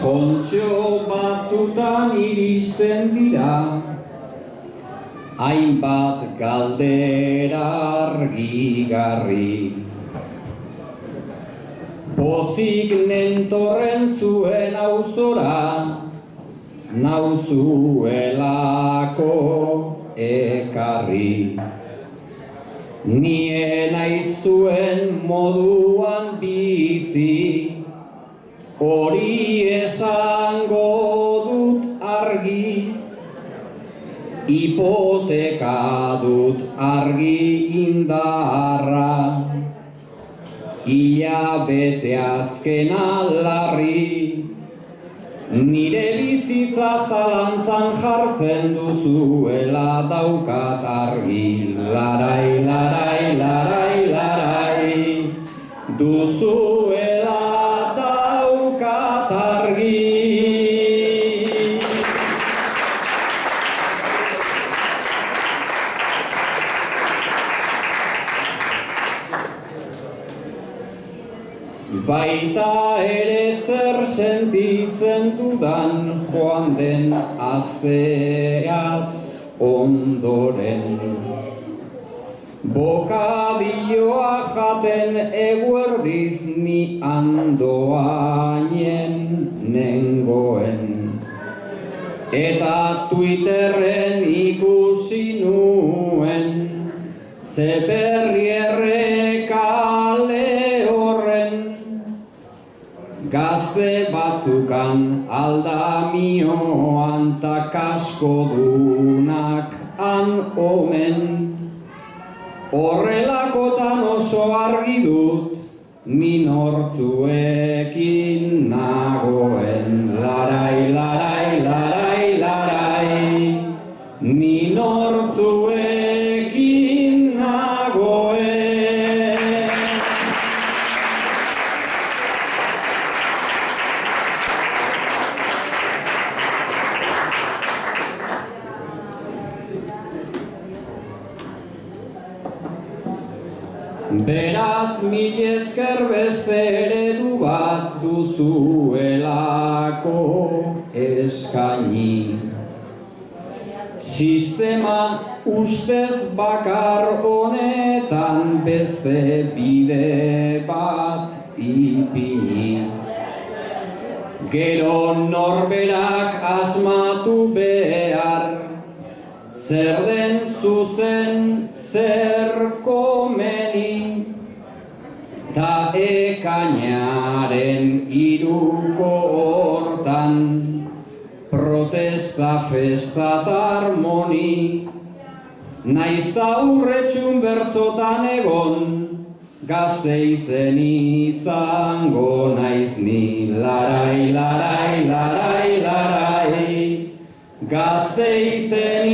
Jontxo batzutan iristen dira, hainbat galdera argigarri. Pozik nentorren zuen auzora, nauzuelako ekarri. Nien aizuen moduan bizi, hori esango dut argi, hipoteka dut argi indarra, hilabete azkena larri, nire bizitza zalantzan jartzen duzuela daukat argi. Larai, larai, larai, larai, duzuela daukat argi. Baita ere zer sentitzen dudan joan den asteaz ondoren. Bokadioa jaten eguerdiz ni andoainen nengoen. Eta Twitterren ikusi nuen, ze berri errekale horren. Gazte batzukan aldamioan ta kaskodunak han omen. Horrelakotan oso argi dut, ni nortzuekin nagoen. Larai, larai, larai, larai, ni nortzuekin nagoen. Beraz, mil esker beste eredu bat duzuelako eskaini. Sistema ustez bakar honetan beste bide bat ipini. Gero norberak asmatu behar, zer den zuzen, zer komeni, ta ekainaren 3ko hortan, protesta, festa eta harmoni, naiz ta urretxun bertzotan egon, Gasteizen izango naiz ni. Larai, larai, larai, larai, Gasteizen